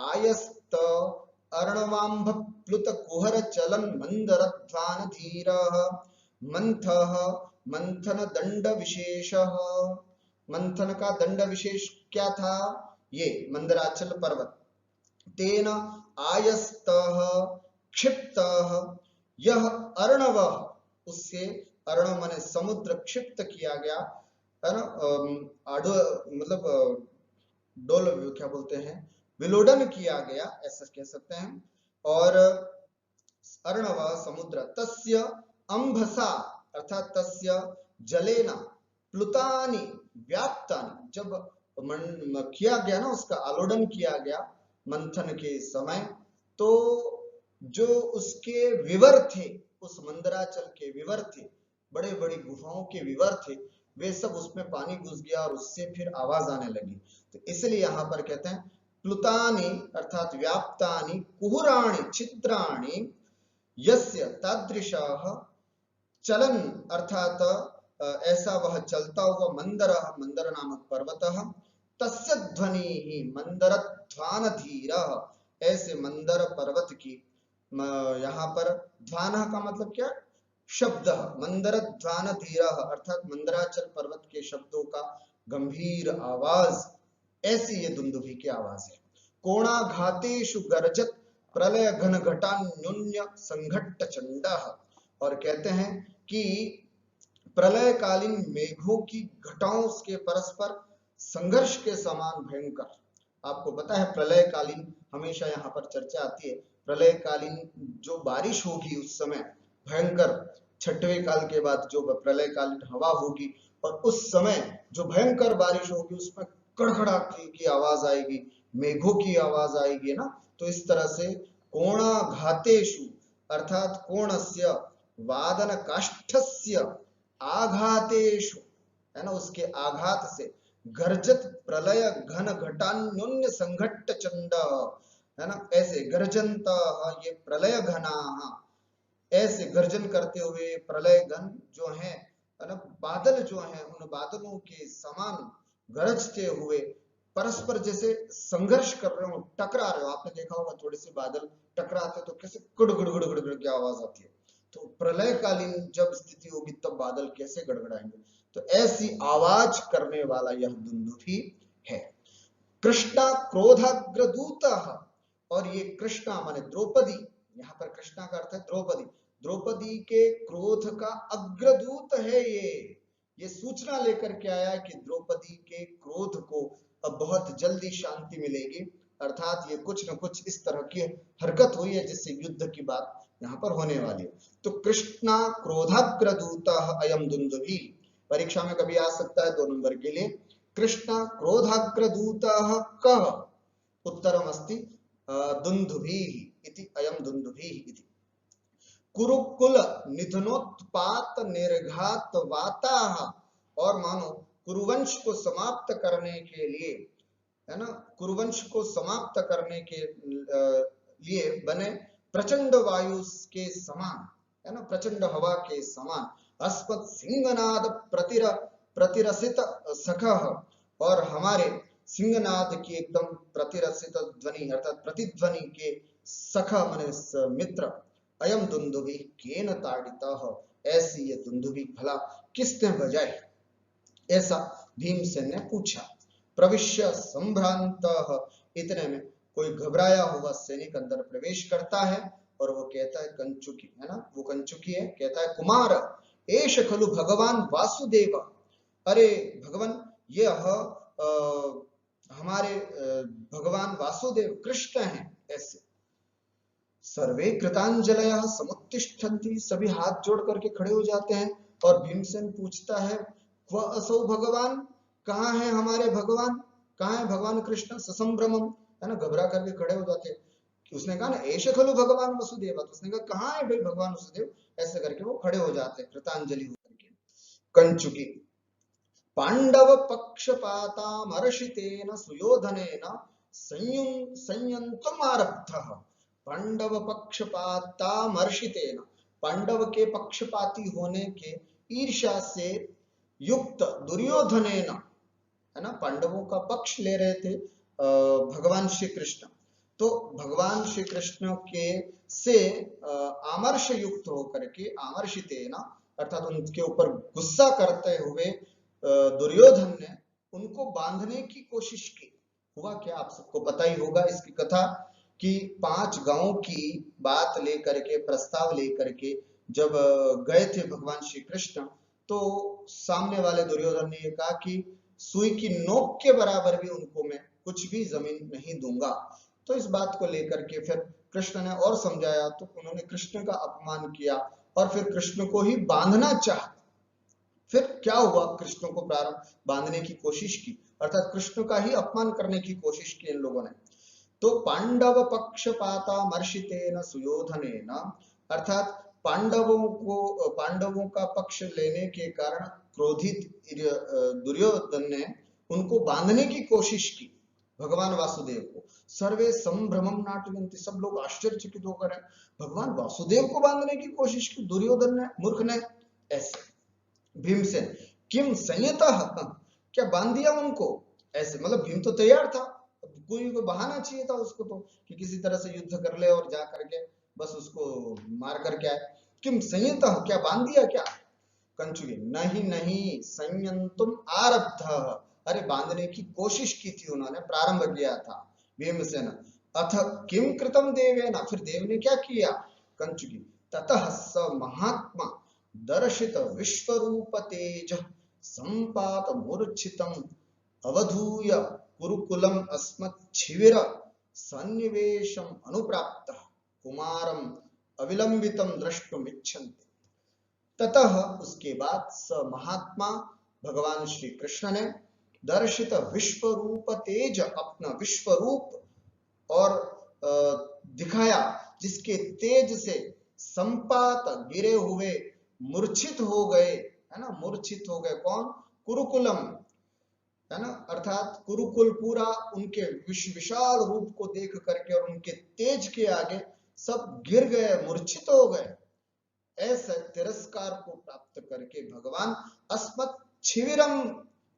आयस्त अर्णवाम्भ प्लुत कुहर चलन मंदर ध्वान धीरः। मंथः मंथन दंड विशेष, मंथन का दंड विशेष क्या था, ये मंदराचल पर्वत। तेन आयस्तः क्षिप्तः, यह अर्णव, उससे अर्णव माने समुद्र, क्षिप्त किया गया, है ना, मतलब डोल क्या बोलते हैं, विलोडन किया गया, ऐसा कह सकते हैं। और अर्णव समुद्र, तस्य अंभसा अर्थात तस्य जलेना प्लुतानि व्याप्तानि, जब किया गया ना, उसका आलोडन किया गया मंथन के समय, तो जो उसके विवर थे, उस मंदराचल के विवर थे, बड़े बड़ी गुफाओं के विवर थे, वे सब उसमें पानी घुस गया और उससे फिर आवाज आने लगी। तो इसलिए यहाँ पर कहते हैं प्लुतानि अर्थात व्याप्तानि कुहुराणि छिद्राणि यस्य तादृशः चलन अर्थात ऐसा वह चलता हुआ मंदर, मंदर नामक पर्वत, तस्य ध्वनि ही मंदर ध्वान धीर, ऐसे मंदर पर्वत की, यहाँ पर ध्वान का मतलब क्या, शब्द, मंदर ध्वान धीर अर्थात मंदराचल पर्वत के शब्दों का गंभीर आवाज, ऐसी ये दुंदुभी की आवाज है। कोणाघातेषु गर्जत प्रलय घन घटान्योन्य संघट्ट चंडः, और कहते हैं कि प्रलयकालीन मेघों की घटाओं के परस्पर संघर्ष के समान भयंकर। आपको पता है प्रलयकालीन हमेशा यहाँ पर चर्चा आती है, प्रलयकालीन जो बारिश होगी उस समय भयंकर, छठवें काल के बाद जो प्रलयकालीन हवा होगी और उस समय जो भयंकर बारिश होगी उसमें कड़कड़ाहट की आवाज आएगी, मेघों की आवाज आएगी ना। तो इस तरह से कोणाघातेषु अर्थात कोणस्य वादन काष्ठस्य आघातेषु, है ना, उसके आघात से, गर्जत प्रलय घन घटान्योन्य संघट्ट चंड, है ना, ऐसे गर्जंत, ये प्रलय घना, ऐसे गर्जन करते हुए प्रलय घन जो है ना, बादल जो है, उन बादलों के समान गरजते हुए परस्पर जैसे संघर्ष कर रहे हो, टकरा रहे हो। आपने देखा होगा थोड़े से बादल टकराते तो कैसे गुड़ की आवाज आती है, तो प्रलयकालीन जब स्थिति होगी तब बादल कैसे गड़गड़ाएंगे, तो ऐसी आवाज करने वाला यह दुंदुभी है। कृष्णा क्रोधाग्रदूत, और ये कृष्णा माने द्रौपदी, यहाँ पर कृष्णा का अर्थ है द्रौपदी, द्रौपदी के क्रोध का अग्रदूत है ये सूचना लेकर के आया कि द्रौपदी के क्रोध को अब बहुत जल्दी शांति मिलेगी, अर्थात ये कुछ न कुछ इस तरह की हरकत हुई है जिससे युद्ध की बात यहाँ पर होने वाली है। तो कृष्णा क्रोधाग्रदूतः अयम दुंदुभि, परीक्षा में कभी आ सकता है 2 नंबर के लिए। कृष्णा क्रोधाग्रदूतः कः, उत्तरमस्ति दुंदुभिः इति, अयम दुंदुभिः इति। कुरुकुल निधनोत्पात निर्घात वाताः, और मानो कुरुवंश को समाप्त करने के लिए, है ना, कुरुवंश को समाप्त करने के लिए बने प्रचंड वायु के समान, है ना, प्रचंड हवा के समान, अस्मत् सिंहनाद प्रतिरसित सखः, और हमारे सिंहनाद की एकदम प्रतिरसित ध्वनि अर्थात प्रतिध्वनि के सखा माने मित्र, अयम दुंदुभि केन ताड़ितः, ऐसी ये दुंदुभि भला किसने बजाई, ऐसा भीमसेन ने पूछा। प्रविश्य संभ्रांतः, इतने में कोई घबराया हुआ सैनिक अंदर प्रवेश करता है और वो कहता है, कंचुकी, है ना, वो कंचुकी है, कहता है, कुमार एष खलु भगवान वासुदेव, अरे भगवान यह हमारे भगवान वासुदेव कृष्ण हैं। ऐसे सर्वे कृतांजलयः समुत्तिष्ठन्ति, सभी हाथ जोड़ करके खड़े हो जाते हैं। और भीमसेन पूछता है, क्व असौ भगवान, कहाँ है हमारे भगवान, कहाँ है भगवान कृष्ण, ससंभ्रमम, है ना, घबरा करके खड़े हो जाते हैं। उसने कहा ना एष खलु भगवान वसुदेव, तो उसने कहा कहाँ है भाई भगवान वसुदेव, ऐसे करके वो खड़े हो जाते हैं कृतांजलि होकर के। कंचुकी पांडव पक्षपातामर्षितेन सुयोधनेन संयंतुम आरब्धः, पांडव पक्षपातामर्षितेन, पांडव के पक्षपाती होने के ईर्ष्या से युक्त दुर्योधनेन, है ना, पांडवों का पक्ष ले रहे थे भगवान श्री कृष्ण, तो भगवान श्री कृष्ण के से आमर्ष युक्त होकर के, आमर्षितेन अर्थात उनके ऊपर गुस्सा करते हुए दुर्योधन ने उनको बांधने की कोशिश की। हुआ क्या, आप सबको पता ही होगा इसकी कथा, कि 5 गांवों की बात लेकर के, प्रस्ताव लेकर के जब गए थे भगवान श्री कृष्ण, तो सामने वाले दुर्योधन ने ये कहा कि सुई की नोक के बराबर भी उनको मैं कुछ भी जमीन नहीं दूंगा। तो इस बात को लेकर के फिर कृष्ण ने और समझाया, तो उन्होंने कृष्ण का अपमान किया और फिर कृष्ण को ही बांधना चाहा। फिर क्या हुआ, कृष्ण को प्रारंभ बांधने की कोशिश की, अर्थात कृष्ण का ही अपमान करने की कोशिश की इन लोगों ने। तो पांडव पक्षपातामर्षितेन सुयोधनेन, अर्थात पांडवों का पक्ष लेने के कारण क्रोधित दुर्योधन ने उनको बांधने की कोशिश की भगवान वासुदेव को। सर्वे संभ्रमम नाटयन्ति, सब लोग आश्चर्यचकित होकर है, भगवान वासुदेव को बांधने की कोशिश की दुर्योधन ने, मूर्ख ने। ऐसे भीमसेन किम संयतः, क्या बांध दिया उनको, ऐसे मतलब भीम तो तैयार था, कोई को बहाना चाहिए था उसको तो, कि किसी तरह से युद्ध कर ले और जा करके बस उसको मार करके आए। किम संयतः, क्या बांध दिया क्या, कंचुकी नहीं नहीं, संयंतुम आरब्धः, अरे बांधने की कोशिश की थी उन्होंने, प्रारंभ किया था भीमसेन। अथ किम कृतम देवेन, फिर देव ने क्या किया, कंचुकी ततः स महात्मा दर्शित विश्वरूप तेज संपात मूर्छितम अवधूय कुरुकुलम अस्मच्छिविर सन्निवेशम अनुप्राप्तः कुमारम अविलंबितम द्रष्टुमिच्छन्ति। ततः उसके बाद स महात्मा भगवान श्री कृष्ण ने दर्शित विश्वरूप तेज, अपना विश्वरूप और दिखाया, जिसके तेज से संपात गिरे हुए मूर्छित हो गए, है ना, मूर्छित हो गए कौन, कुरुकुलम, है ना, अर्थात कुरुकुल पूरा उनके विशाल रूप को देख करके और उनके तेज के आगे सब गिर गए, मूर्छित हो गए। ऐसे तिरस्कार को प्राप्त करके भगवान अस्मत्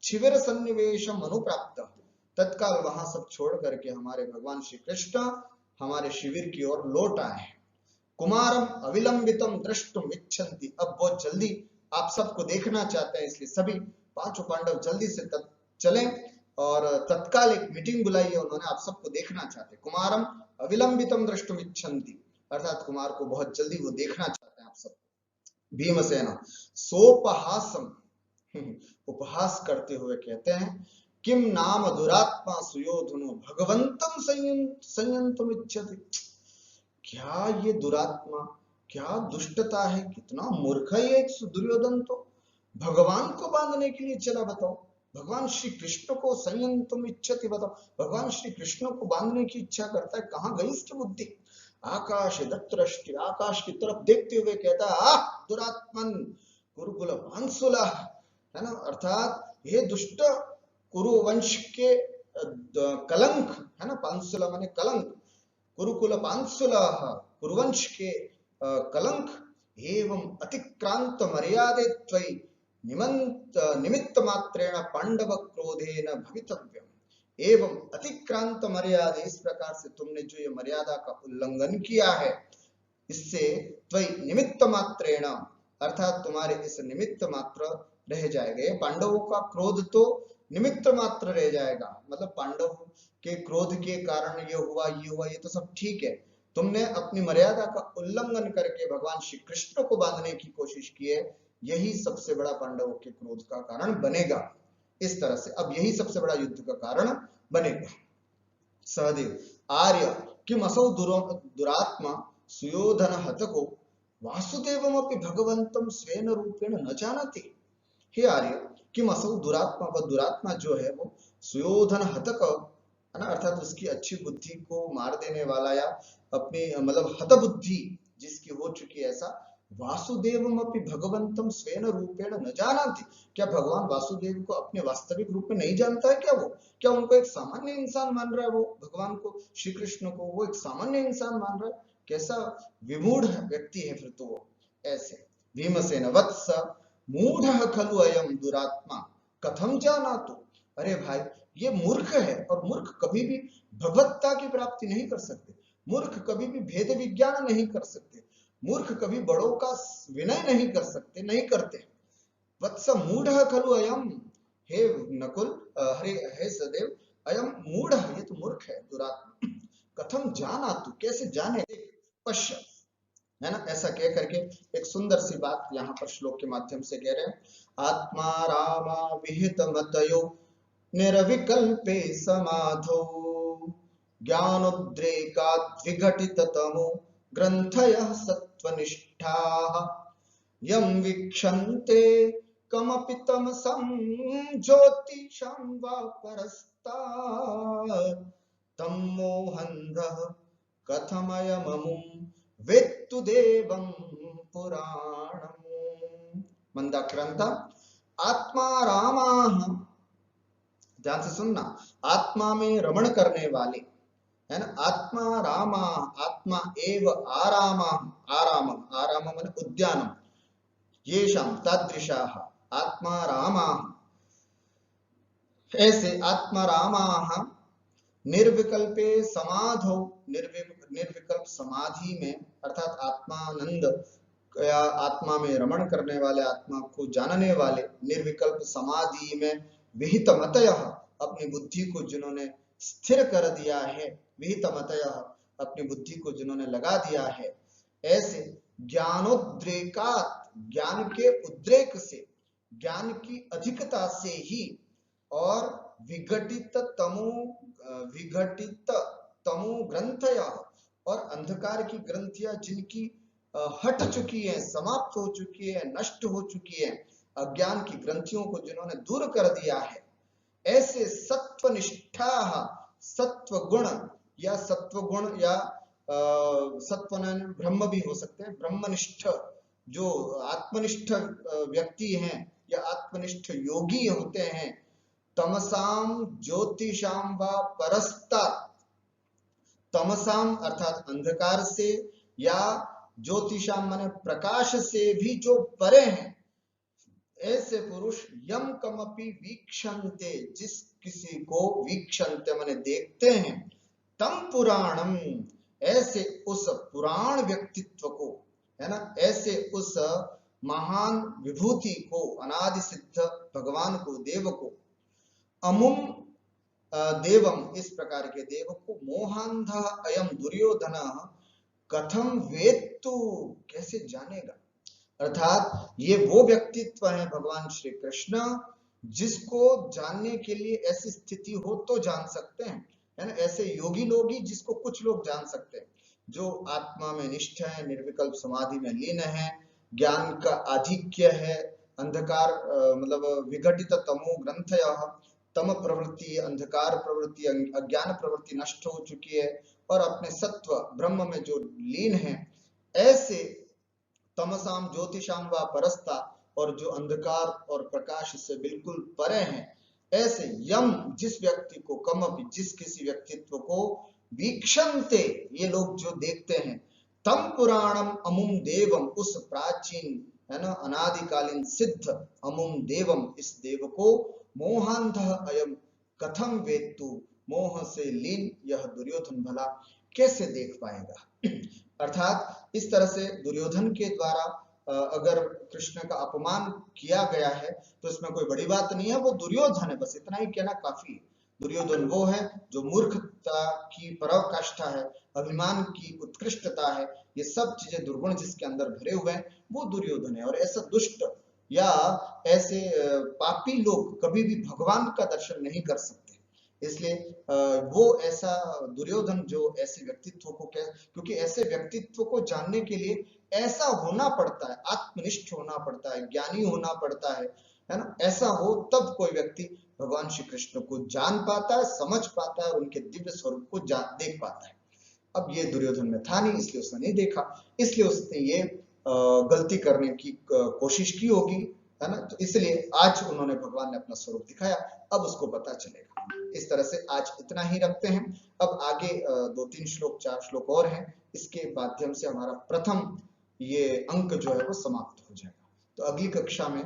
छिविर सन्निवेशम अनुप्राप्त, तत्काल वहां सब छोड़ करके हमारे भगवान श्री कृष्ण हमारे शिविर की ओर लौट आए। कुमारम अविलंबितम द्रष्टुम इच्छन्ति, अब बहुत जल्दी आप सबको देखना चाहते हैं, इसलिए सभी 5 पांडव जल्दी से चलें और तत्काल एक मीटिंग बुलाई है उन्होंने, आप सबको देखना चाहते हैं। कुमारम अविलंबितम द्रष्टुम इच्छन्ति, अर्थात कुमार को बहुत जल्दी वो देखना चाहते हैं आप भीमसेन सोपहासम, उपहास करते हुए कहते हैं, किम नाम दुरात्मा सुयोधनो भगवंतम संयंतुम इच्छति। क्या ये दुरात्मा, क्या दुष्टता है, कितना मूर्ख है ये दुर्योधन, तो भगवान को बांधने के लिए चला। बताओ, भगवान श्री कृष्ण को संयंतुम इच्छति, बताओ भगवान श्री कृष्ण को बांधने की इच्छा करता है, कहां गई इसकी बुद्धि। आकाश दत्तृष्टि, आकाश की तरफ देखते हुए कहता है, आह दुरात्मन कुरुकुल पांसुला, है ना, अर्थात ये दुष्ट कुरुवंश के कलंक, है ना, पांसुला माने कलंक, कुरुकुल पांसुला कुरुवंश के कलंक, एवं अतिक्रांत मर्यादे त्वयि निमित्त मात्रेण पांडव क्रोधेन भवितव्यम। एवं अतिक्रांत मर्यादे, इस प्रकार से तुमने जो ये मर्यादा का उल्लंघन किया है, इससे त्वयि निमित्त मात्रेण, अर्थात तुम्हारे इस निमित्त मात्र रह जाएगा। पांडवों का क्रोध तो निमित्त मात्र रह जाएगा, मतलब पांडव के क्रोध के कारण ये हुआ ये तो सब ठीक है, तुमने अपनी मर्यादा का उल्लंघन करके भगवान श्री कृष्ण को बांधने की कोशिश की है, यही सबसे बड़ा पांडवों के क्रोध का कारण बनेगा। इस तरह से अब यही सबसे बड़ा युद्ध का कारण बनेगा। सहदेव आर्य किम असौ दुरात्मा सुयोधन हतको वासुदेवमपि भगवंतम स्वेन रूपेण न जानति। हे आर्य, किम असौ दुरात्मा, वह दुरात्मा जो है वो सुयोधन हतक, है ना, अर्थात उसकी अच्छी बुद्धि को मार देने वाला, या अपनी मतलब हत बुद्धि जिसकी हो चुकी है, ऐसा वासुदेवम अपि भगवंतम स्वेन रूपेण न जानति। क्या भगवान वासुदेव को अपने वास्तविक रूप में नहीं जानता है क्या? वो क्या उनको एक सामान्य इंसान मान रहा है? वो भगवान को, श्री कृष्ण को वो एक सामान्य इंसान मान रहा है? कैसा विमूढ़ व्यक्ति है फिर तो वो। ऐसे भीमसेन वत्स मूढ़ खलु अयम दुरात्मा कथम जानातु। अरे भाई, ये मूर्ख है, और मूर्ख कभी भी भगवत्ता की प्राप्ति नहीं कर सकते, मूर्ख कभी भी भेद विज्ञान नहीं कर सकते, मूर्ख कभी बड़ों का विनय नहीं कर सकते, नहीं करते। वत्स मूढ़ खलु अयम, हे नकुल, हरे हे सदेव, अयम मूढ़, ये तो मूर्ख है, दुरात्मा। कथम जाना तू, कैसे जाने, पश्य, है ना, ऐसा कह करके एक सुंदर सी बात यहाँ पर श्लोक के माध्यम से कह रहे हैं। आत्मा रामा विहित मतयो निर्विकल्पे समाधो ज्ञानोद्रेकात् विघटिततमो ग्रंथयः सत्त्वनिष्ठाः यं वीक्षन्ते कमपि तमसं ज्योतिषं वा परस्तात् तं मोहन्धः कथमयममुं वेत्तु देवं पुराणम्। मंदाक्रांत आत्मा रामाः, ध्यान से सुनना, आत्मा में रमण करने वाले, है ना, आत्मा रामा, आत्मा एव आरामा, आराम, आराम माने उद्यानम, येषाम तादृशाः आत्मा रामाः, ऐसे आत्मा रामाः निर्विकल्पे समाधौ, निर्विकल्प समाधि में, अर्थात आत्मानंद या आत्मा में रमण करने वाले, आत्मा को जानने वाले, निर्विकल्प समाधि में विहित मतयः, अपनी बुद्धि को जिन्होंने स्थिर कर दिया है, विहित मतयः, अपनी बुद्धि को जिन्होंने लगा दिया है, ऐसे ज्ञानोद्रेकात्, ज्ञान के उद्रेक से, ज्ञान की अधिकता से ही, और विघटित तमो ग्रंथया, और अंधकार की ग्रंथियां जिनकी हट चुकी है, समाप्त हो चुकी है, नष्ट हो चुकी है, अज्ञान की ग्रंथियों को जिन्होंने दूर कर दिया है, ऐसे सत्वनिष्ठा, सत्व गुण या सत्व ब्रह्म भी हो सकते हैं, ब्रह्मनिष्ठ, जो आत्मनिष्ठ व्यक्ति हैं या आत्मनिष्ठ योगी होते हैं, तमसाम ज्योतिषाम व परस्तात्, तमसाम अर्थात अंधकार से, या ज्योतिषाम माने प्रकाश से भी जो परे हैं, ऐसे पुरुष यम कमपि वीक्षन्ते, जिस किसी को वीक्षन्ते माने देखते हैं, तम पुराणम, ऐसे उस पुराण व्यक्तित्व को, है ना, ऐसे उस महान विभूति को, अनादि सिद्ध भगवान को, देव को, अमुम देवम, इस प्रकार के देव को, मोहांध अयम दुर्योधन कथम वेत्तु, कैसे जानेगा। अर्थात ये वो व्यक्तित्व है भगवान श्री कृष्ण जिसको जानने के लिए ऐसी स्थिति हो तो जान सकते हैं, है ना। ऐसे योगी लोग ही जिसको कुछ लोग जान सकते हैं, जो आत्मा में निष्ठ है, निर्विकल्प समाधि में लीन है, ज्ञान का आधिक्य है, अंधकार मतलब विघटित तमो ग्रंथयः, तम प्रवृत्ति, अंधकार प्रवृत्ति, अज्ञान प्रवृत्ति नष्ट हो चुकी है और अपने सत्व ब्रह्म में जो लीन है, ऐसे तमसाम ज्योतिषाम व परस्ता, और जो अंधकार और प्रकाश से बिल्कुल परे हैं, ऐसे यम जिस व्यक्ति को, कमपि जिस किसी व्यक्तित्व को, वीक्षन्ते ये लोग जो देखते हैं, तम पुराणम अमुम देवम उस प्राचीन, है ना, अनादिकालीन सिद्ध अमुम देवम इस देव को, मोहांधः अयम कथम वेत्तु, मोह से लीन यह दुर्योधन भला कैसे देख पाएगा। अर्थात इस तरह से दुर्योधन के द्वारा अगर कृष्ण का अपमान किया गया है तो इसमें कोई बड़ी बात नहीं है, वो दुर्योधन है, बस इतना ही कहना काफी है। दुर्योधन वो है जो मूर्खता की पराकाष्ठा है, अभिमान की उत्कृष्टता है, ये सब चीजें दुर्गुण जिसके अंदर भरे हुए हैं वो दुर्योधन है। और ऐसा दुष्ट या ऐसे पापी लोग कभी भी भगवान का दर्शन नहीं कर सकते, इसलिए वो ऐसा दुर्योधन जो ऐसे व्यक्तित्व को, क्योंकि ऐसे व्यक्तित्व को जानने के लिए ऐसा होना पड़ता है, आत्मनिष्ठ होना पड़ता है, ज्ञानी होना पड़ता है ना। ऐसा हो तब कोई व्यक्ति भगवान श्री कृष्ण को जान पाता है, समझ पाता है और उनके दिव्य स्वरूप को देख पाता है। अब ये दुर्योधन में था नहीं, इसलिए उसने नहीं देखा, इसलिए उसने ये गलती करने की कोशिश की होगी, है ना। तो इसलिए आज उन्होंने, भगवान ने अपना स्वरूप दिखाया, अब उसको पता चलेगा। इस तरह से आज इतना ही रखते हैं। अब आगे 2-3 श्लोक, 4 श्लोक और हैं, इसके माध्यम से हमारा प्रथम ये अंक जो है वो समाप्त हो जाएगा। तो अगली कक्षा में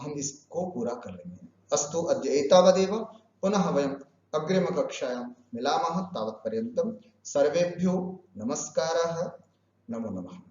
हम इसको पूरा कर लेंगे। अस्तु अद्य एतावदेव, पुनः वयम् अग्रिम कक्षायां मिलामः। तावत्पर्यन्तं सर्वेभ्यो नमस्कारः, नमो नमः।